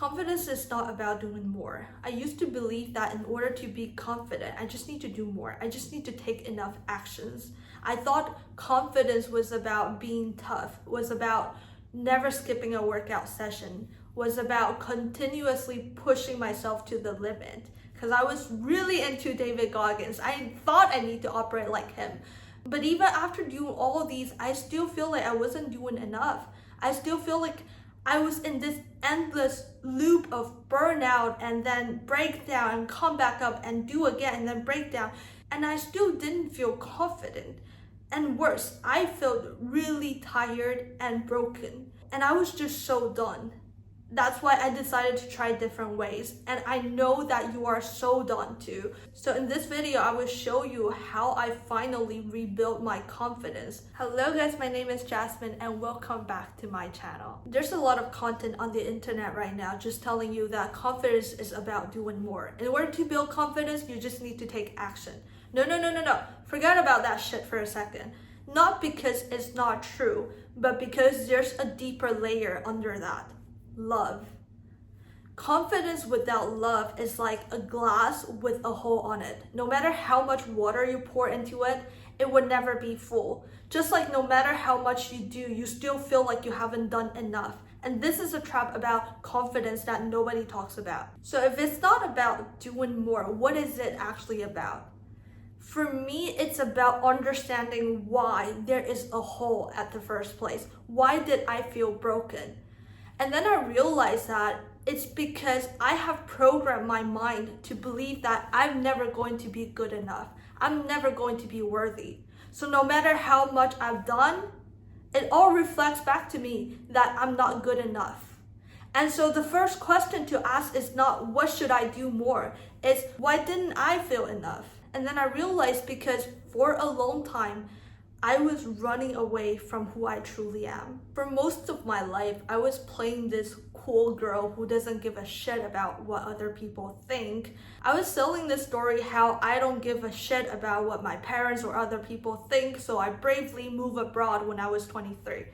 Confidence is not about doing more. I used to believe that in order to be confident, I just need to do more. I just need to take enough actions. I thought confidence was about being tough, was about never skipping a workout session, was about continuously pushing myself to the limit. Because I was really into David Goggins. I thought I need to operate like him. But even after doing all these, I still feel like I wasn't doing enough. I still feel like I was in this endless loop of burnout and then breakdown and come back up and do again and then break down. And I still didn't feel confident. And worse, I felt really tired and broken. And I was just so done. That's why I decided to try different ways. And I know that you are so done too. So in this video, I will show you how I finally rebuilt my confidence. Hello guys, my name is Jasmine and welcome back to my channel. There's a lot of content on the internet right now just telling you that confidence is about doing more. In order to build confidence, you just need to take action. No. Forget about that shit for a second. Not because it's not true, but because there's a deeper layer under that. Love. Confidence without love is like a glass with a hole on it. No matter how much water you pour into it, it would never be full. Just like no matter how much you do, you still feel like you haven't done enough. And this is a trap about confidence that nobody talks about. So if it's not about doing more, what is it actually about? For me, it's about understanding why there is a hole at the first place. Why did I feel broken? And then I realized that it's because I have programmed my mind to believe that I'm never going to be good enough. I'm never going to be worthy. So no matter how much I've done, it all reflects back to me that I'm not good enough. And so the first question to ask is not what should I do more? It's why didn't I feel enough? And then I realized because for a long time, I was running away from who I truly am. For most of my life, I was playing this cool girl who doesn't give a shit about what other people think. I was selling this story how I don't give a shit about what my parents or other people think, so I bravely moved abroad when I was 23.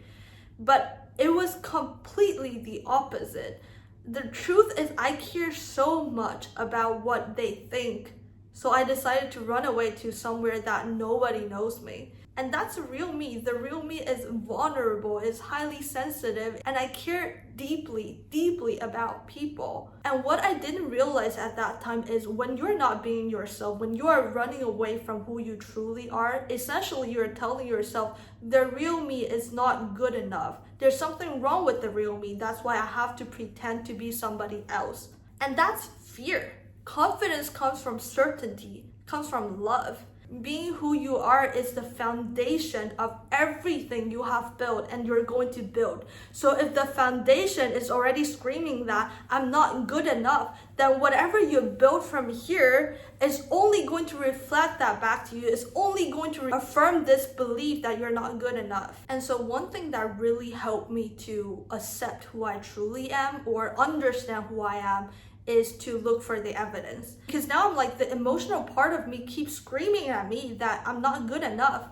But it was completely the opposite. The truth is I care so much about what they think, so I decided to run away to somewhere that nobody knows me. And that's the real me. The real me is vulnerable, is highly sensitive, and I care deeply about people. And what I didn't realize at that time is when you're not being yourself, when you are running away from who you truly are, essentially you're telling yourself the real me is not good enough. There's something wrong with the real me. That's why I have to pretend to be somebody else. And that's fear. Confidence comes from certainty, comes from love. Being who you are is the foundation of everything you have built and you're going to build. So if the foundation is already screaming that I'm not good enough, then whatever you build from here is only going to reflect that back to you. It's only going to affirm this belief that you're not good enough. And so one thing that really helped me to accept who I truly am or understand who I am is to look for the evidence. Because now I'm like, the emotional part of me keeps screaming at me that I'm not good enough.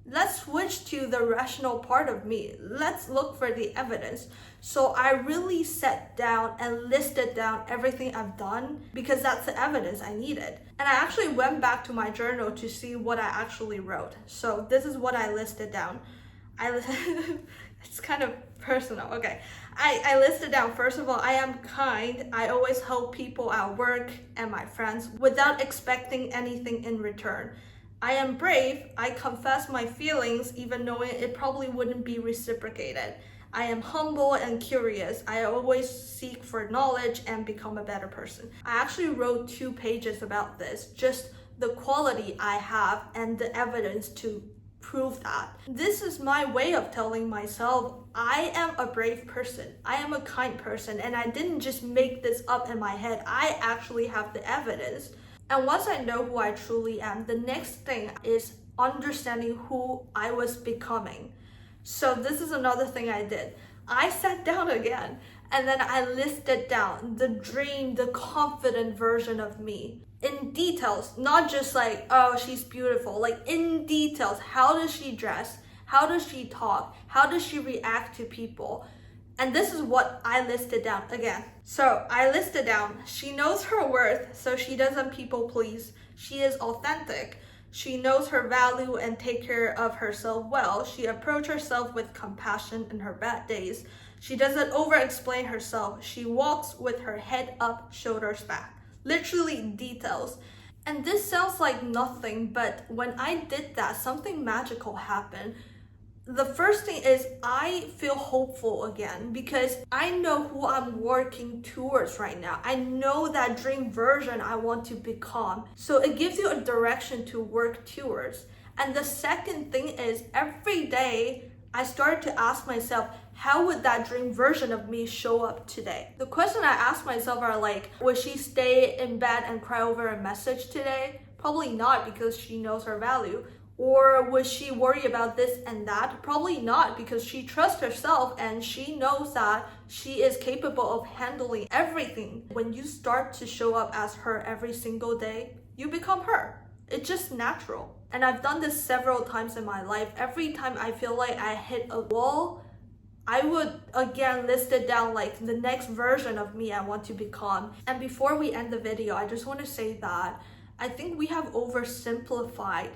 Let's switch to the rational part of me. Let's look for the evidence. So I really sat down and listed down everything I've done because that's the evidence I needed. And I actually went back to my journal to see what I actually wrote. So this is what I listed down. It's kind of personal. Okay. I listed down, first of all, I am kind. I always help people at work and my friends without expecting anything in return. I am brave. I confess my feelings even knowing it probably wouldn't be reciprocated. I am humble and curious. I always seek for knowledge and become a better person. I actually wrote 2 pages about this, just the quality I have and the evidence to prove that. This is my way of telling myself I am a brave person, I am a kind person, and I didn't just make this up in my head. I actually have the evidence. And once I know who I truly am, the next thing is understanding who I was becoming. So this is another thing I did. I sat down again and then I listed down the dream, the confident version of me. In details, not just like, oh, she's beautiful, like in details. How does she dress? How does she talk? How does she react to people? And this is what I listed down again. So I listed down, she knows her worth, so she doesn't people please. She is authentic. She knows her value and take care of herself well. She approaches herself with compassion in her bad days. She doesn't over-explain herself. She walks with her head up, shoulders back. Literally details. And this sounds like nothing, but when I did that, something magical happened. The first thing is I feel hopeful again because I know who I'm working towards right now. I know that dream version I want to become. So it gives you a direction to work towards. And the second thing is every day I started to ask myself, how would that dream version of me show up today? The question I ask myself are like, would she stay in bed and cry over a message today? Probably not, because she knows her value. Or would she worry about this and that? Probably not, because she trusts herself and she knows that she is capable of handling everything. When you start to show up as her every single day, you become her. It's just natural. And I've done this several times in my life. Every time I feel like I hit a wall, I would again list it down like the next version of me I want to become. And before we end the video, I just want to say that I think we have oversimplified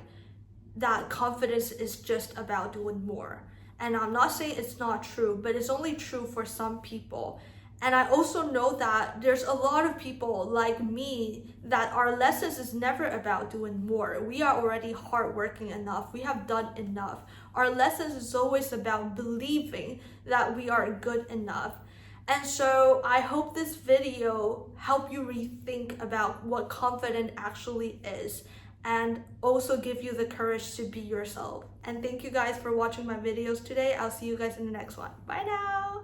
that confidence is just about doing more. And I'm not saying it's not true, but it's only true for some people. And I also know that there's a lot of people like me that our lessons is never about doing more. We are already hardworking enough. We have done enough. Our lessons is always about believing that we are good enough. And so I hope this video helped you rethink about what confidence actually is, and also give you the courage to be yourself. And thank you guys for watching my videos today. I'll see you guys in the next one. Bye now.